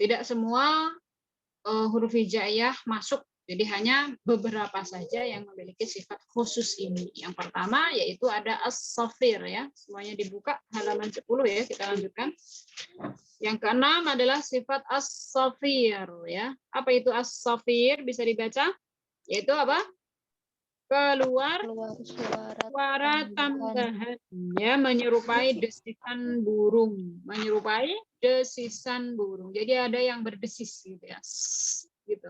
Tidak semua huruf hijaiyah masuk. Jadi hanya beberapa saja yang memiliki sifat khusus ini. Yang pertama yaitu ada as-safir ya. Semuanya dibuka halaman 10 ya, kita lanjutkan. Yang keenam adalah sifat as-safir ya. Apa itu as-safir? Bisa dibaca? Yaitu apa? Keluar suara tambahan ya, menyerupai desisan burung, jadi ada yang berdesis gitu ya, gitu.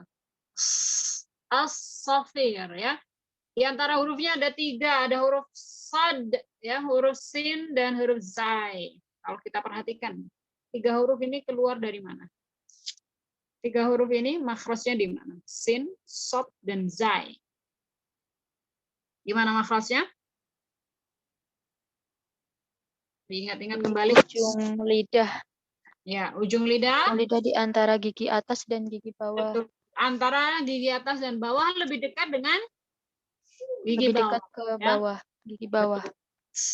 As-safir ya. Di antara hurufnya ada 3, ada huruf sad ya, huruf sin dan huruf zai. Kalau kita perhatikan 3 huruf ini keluar dari mana? 3 huruf ini makhrajnya di mana? Sin, sod dan zai. Gimana makhrajnya? Diingat-ingat kembali. Ujung lidah. Ya, ujung lidah. Ujung lidah di antara gigi atas dan gigi bawah. Betul. Antara gigi atas dan bawah lebih dekat dengan gigi lebih bawah. Dekat ke bawah, ya? Gigi bawah.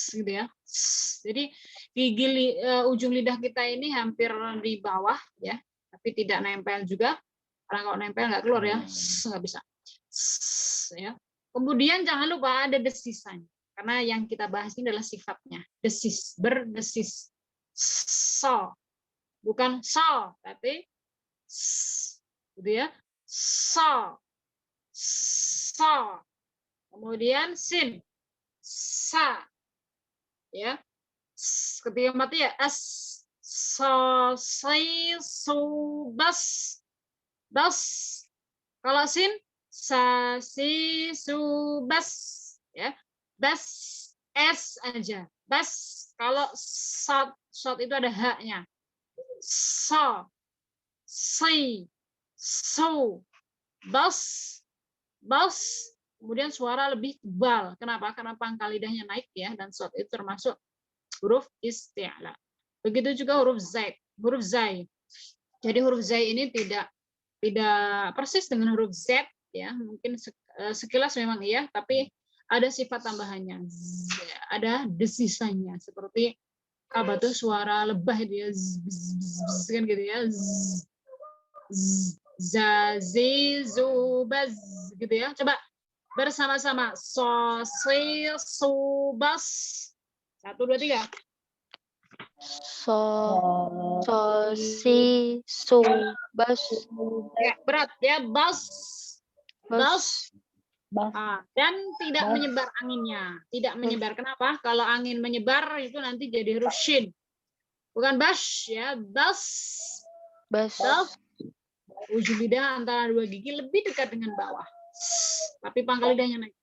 Gitu ya. Jadi ujung lidah kita ini hampir di bawah ya, tapi tidak nempel juga. Karena kalau nempel nggak keluar ya, nggak bisa. Ya. Kemudian jangan lupa ada desisan. Karena yang kita bahas ini adalah sifatnya. Desis, berdesis. So. Bukan so, tapi gitu ya. So. So. Kemudian sin. Sa. Ya. Ketika mati ya s. So, si, su, bas. Bas. Kalau sin sa, si, su, bas ya. Bas s aja. Bas. Kalau shot itu ada h-nya. So, si, su, bas, bas. Kemudian suara lebih tebal. Kenapa? Karena pangkal lidahnya naik ya, dan shot itu termasuk huruf isti'la. Begitu juga huruf zai. Huruf zai. Jadi huruf zai ini tidak persis dengan huruf Z ya, mungkin sekilas memang iya, tapi ada sifat tambahannya, ada desisannya, seperti apa tuh suara lebah dia kan gitu ya, zazi zubaz gitu ya. Coba bersama-sama, so si su bas, 1 2 3. So si su bas. Ya, berat ya, bas. Dan tidak menyebar anginnya. Tidak menyebar. Kenapa? Kalau angin menyebar itu nanti jadi huruf shin. Bukan bash ya, bas. Ujung lidah antara 2 gigi lebih dekat dengan bawah. Tapi pangkal lidahnya naik.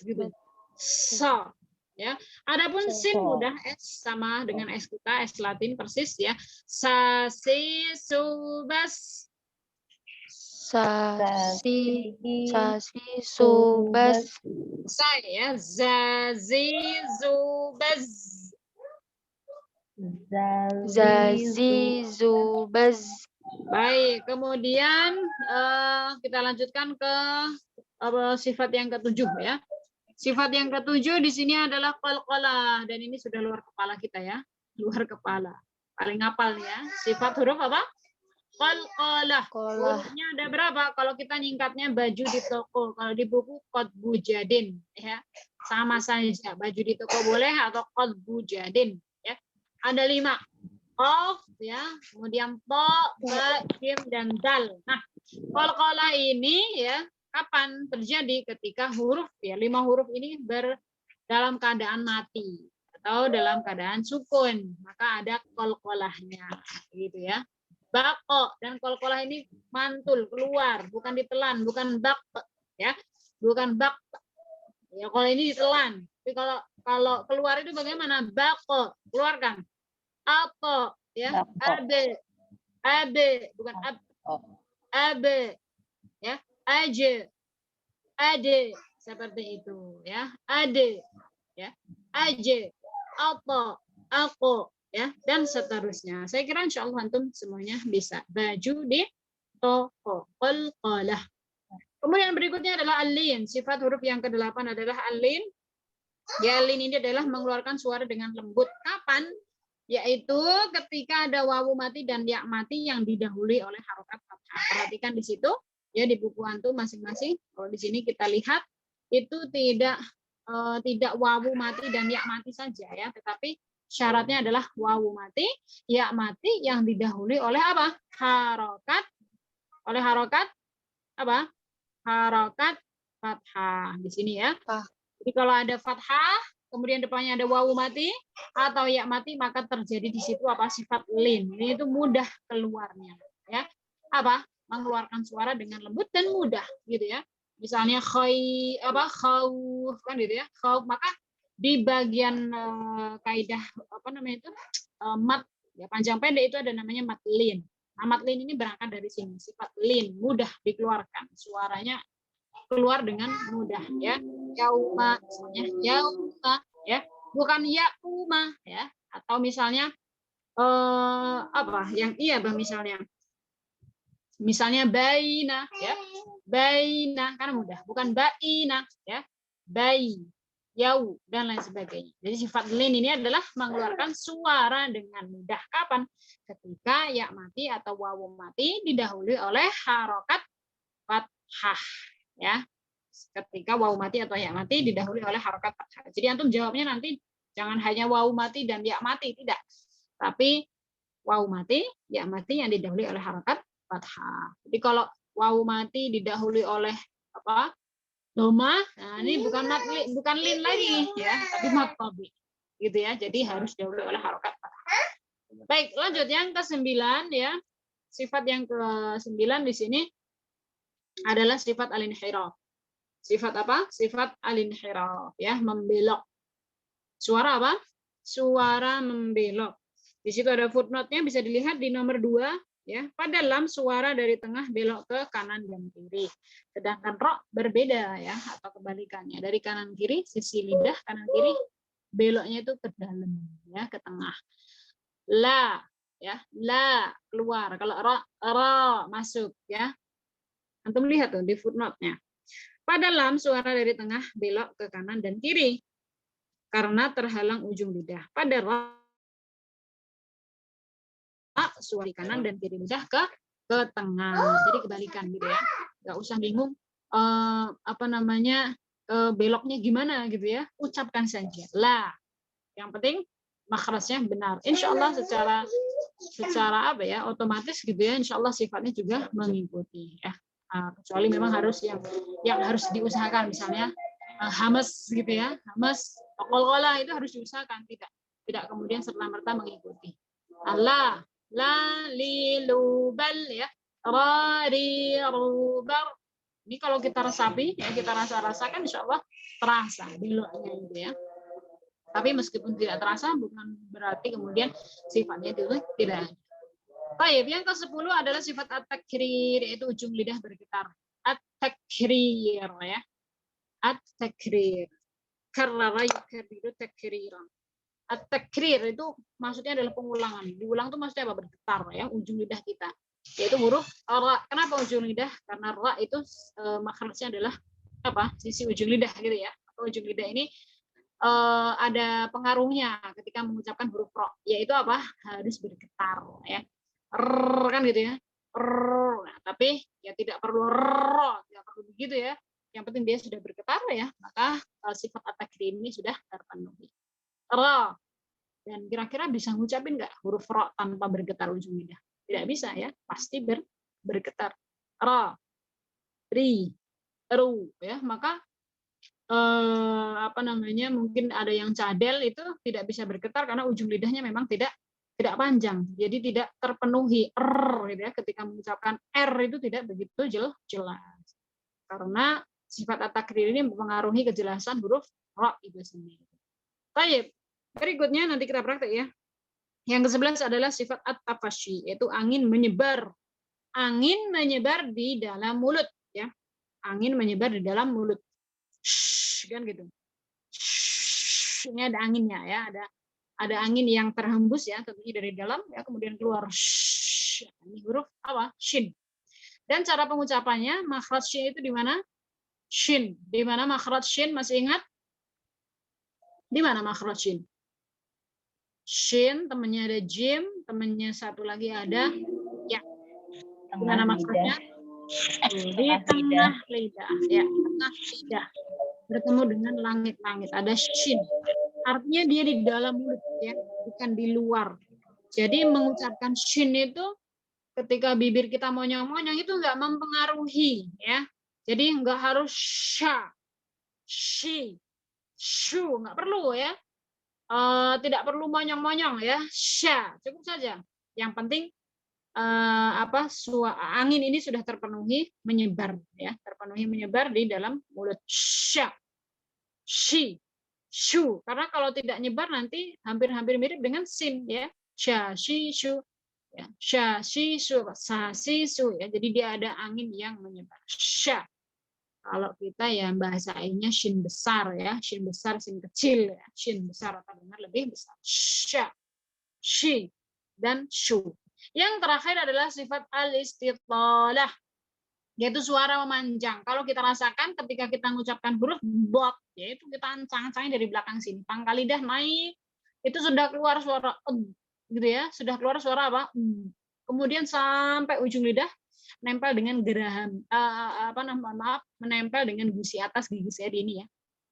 Gitu. So. Ya. Adapun sin mudah, S sama dengan S kita, S Latin persis ya. Sa si su bas. Sa si su bas. Saya za zi zu baz. Zazi zu baz. Baik, kemudian kita lanjutkan ke sifat yang ke-7 ya. Sifat yang ke-7 di sini adalah qalqalah, dan ini sudah luar kepala kita ya. Luar kepala. Paling hafal ya. Sifat huruf apa? Qalqalah. Hurufnya ada berapa? Kalau kita nyingkatnya baju di toko, kalau di buku qadbu jadin ya. Sama saja, baju di toko boleh atau qadbu jadin ya. Ada 5. Qaf ya, kemudian ta, ba, jim dan dal. Nah, qalqalah ini ya kapan terjadi? Ketika huruf ya 5 huruf ini dalam keadaan mati atau dalam keadaan sukun, maka ada qalqalahnya gitu ya. Bako dan qalqalah ini mantul keluar, bukan ditelan, bukan bak ya, bukan bak ya. Kalau ini ditelan, tapi kalau keluar itu bagaimana? Bako, keluarkan. Apa ya, abe bukan abe ya, ade seperti itu ya, ade ya, aje, apa, aku ya, dan seterusnya. Saya kira insya Allah antum semuanya bisa. Baju di toko, qalqalah. Kemudian berikutnya adalah alin. Sifat huruf yang ke-8 adalah alin. Ya, alin ini adalah mengeluarkan suara dengan lembut. Kapan? yaitu ketika ada wawu mati dan ya mati yang didahului oleh harokat fathah. Perhatikan di situ ya, di buku antum masing-masing. Kalau di sini kita lihat itu tidak wawu mati dan ya mati saja ya, tetapi syaratnya adalah wawu mati, ya mati yang didahului oleh apa? Harokat apa? Harokat fathah di sini ya. Jadi kalau ada fathah, kemudian depannya ada wawu mati atau ya mati, maka terjadi di situ apa? Sifat lin. Ini itu mudah keluarnya, ya. Apa? Mengeluarkan suara dengan lembut dan mudah, gitu ya. Misalnya khauf kan gitu ya. Khauf, maka di bagian kaidah apa namanya itu? Mat ya, panjang pendek itu ada namanya mat lin. Nah, mat lin ini berangkat dari sini, sifat lin, mudah dikeluarkan. Suaranya keluar dengan mudah ya. Yauma misalnya yauma ya, bukan yauma ya. Atau misalnya apa yang iya Bang, misalnya baina ya. Baina kan mudah, bukan baina ya. Bai, yau dan lain sebagainya. Jadi sifat lin ini adalah mengeluarkan suara dengan mudah. Kapan? Ketika ya mati atau wawu mati didahului oleh harokat fathah ya. Ketika wawu mati atau ya mati didahului oleh harokat fathah. Jadi antum jawabnya nanti jangan hanya wawu mati dan ya mati, tidak. Tapi wawu mati, ya mati yang didahului oleh harokat fathah. Jadi kalau wawu mati didahului oleh apa? Doma, nah ini bukan lin lagi ya, tapi mat tabi. Gitu ya. Jadi harus didahului oleh harokat fathah. Baik, lanjut yang ke-9 ya. Sifat yang ke-9 di sini adalah sifat al-inhiraf. Sifat apa? Sifat al-inhiraf ya, membelok. Suara apa? Suara membelok. Di situ ada footnote-nya, bisa dilihat di nomor 2 ya. Pada lam suara dari tengah belok ke kanan dan kiri. Sedangkan ro berbeda ya, atau kebalikannya. Dari kanan kiri, sisi lidah kanan kiri beloknya itu ke dalam ya, ke tengah. La ya, la keluar. Kalau ro masuk ya. Antum lihat tuh di footnote-nya. Pada lam suara dari tengah belok ke kanan dan kiri karena terhalang ujung lidah. Pada ra suara di kanan dan kiri lidah ke tengah. Jadi kebalikan gitu ya. Nggak usah bingung apa namanya beloknya gimana gitu ya. Ucapkan saja la. Yang penting makhrajnya benar. Insya Allah secara apa ya, otomatis gitu ya. Insya Allah sifatnya juga mengikuti ya. Kecuali memang harus yang harus diusahakan, misalnya hamas gitu ya, hamas qolqolah itu harus diusahakan, tidak kemudian serta-merta mengikuti. Allah la lilubal ya, rari rubar. Ini kalau kita resapi ya, kita rasakan insya Allah terasa beloknya itu ya. Tapi meskipun tidak terasa bukan berarti kemudian sifatnya itu tidak ada. Baik, yang ke-10 adalah sifat at-takrir, yaitu ujung lidah bergetar. At-takrir ya. At-takrir. Karrara yukarriru takriran. At-takrir itu maksudnya adalah pengulangan. Diulang itu maksudnya apa? Bergetar ya, ujung lidah kita. Yaitu huruf ra. Kenapa ujung lidah? Karena ra itu makhrajnya adalah apa? Sisi ujung lidah gitu ya. Atau ujung lidah ini ada pengaruhnya ketika mengucapkan huruf ra, yaitu apa? Harus bergetar ya. Kan gitu ya. Nah, tapi ya tidak perlu begitu ya. Yang penting dia sudah bergetar ya, maka sifat at-takrir ini sudah terpenuhi. Ra. Dan kira-kira bisa ngucapin nggak huruf ra tanpa bergetar ujung lidah? Tidak bisa ya, pasti bergetar. Ra, ri, ru ya, maka apa namanya, mungkin ada yang cadel itu tidak bisa bergetar karena ujung lidahnya memang tidak panjang, jadi tidak terpenuhi gitu ya. Ketika mengucapkan r itu tidak begitu jelas karena sifat at-takrir ini mempengaruhi kejelasan huruf ra itu sendiri. Baik, berikutnya nanti kita praktek ya. Yang ke-11 adalah sifat at-tafashi, yaitu angin menyebar. Angin menyebar di dalam mulut ya. Angin menyebar di dalam mulut. Kan gitu. Ini ada anginnya ya, ada angin yang terhembus ya, tentunya dari dalam ya, kemudian keluar. Ini huruf apa? Shin. Dan cara pengucapannya, makhraj shin itu di mana? Shin. Di mana makhraj shin? Masih ingat? Di mana makhraj shin? shin, temennya ada jim, temennya satu lagi ada ya. Gimana maksudnya? Tuh, di tengah lidah, ya, tengah lidah bertemu dengan langit-langit ada shin. Artinya dia di dalam mulut ya, bukan di luar. Jadi mengucapkan shin itu ketika bibir kita monyong-monyong itu nggak mempengaruhi ya. Jadi nggak harus sha, shi, shu, nggak perlu ya. Tidak perlu monyong-monyong ya, sha, cukup saja. Yang penting angin ini sudah terpenuhi menyebar ya, terpenuhi menyebar di dalam mulut. Sha, shi, shu. Karena kalau tidak nyebar nanti hampir-hampir mirip dengan sin ya. Sha, shi, shu. Ya, sha, shi, shu, sa, si, su ya. Jadi dia ada angin yang menyebar. Sha. Kalau kita ya bahasa ainnya shin besar ya, shin besar, shin kecil ya, shin besar atau dengar lebih besar. Sha, shi, dan shu. Yang terakhir adalah sifat al-istitalah, yaitu suara memanjang. Kalau kita rasakan ketika kita mengucapkan huruf bot, yaitu kita ancang-ancangnya dari belakang sini, pangkal lidah naik, itu sudah keluar suara gitu ya, sudah keluar suara apa? Kemudian sampai ujung lidah nempel dengan geraham menempel dengan gusi atas gigi saya ini ya,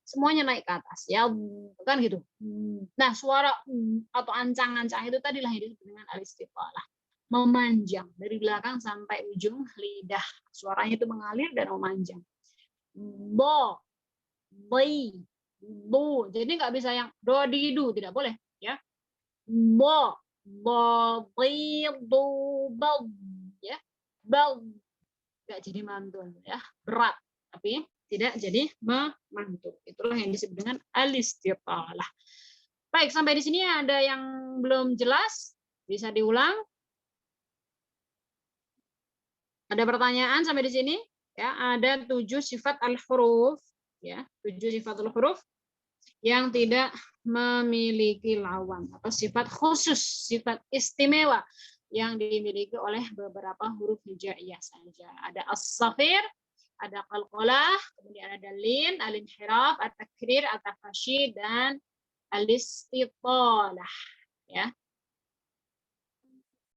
semuanya naik ke atas ya, kan gitu. Nah suara atau ancang-ancang itu tadilah yang disebut dengan al-istitalah, memanjang dari belakang sampai ujung lidah, suaranya itu mengalir dan memanjang. Bo, bi, bu, jadi nggak bisa yang do di du, tidak boleh ya. Bo, bi, bu, bal, ya, bal, nggak jadi mantul ya, berat tapi tidak jadi memantul. Itulah yang disebut dengan al-istitalah. Baik, sampai di sini ada yang belum jelas bisa diulang. Ada pertanyaan sampai di sini? Ya, ada 7 sifat al-huruf ya, 7 sifat al-huruf yang tidak memiliki lawan atau sifat khusus, sifat istimewa yang dimiliki oleh beberapa huruf hijaiyah saja. Ada as-saghir, ada qalqalah, kemudian ada lin, al-inhiraf, at-takrir, at-tafashi, dan al-istitalah ya.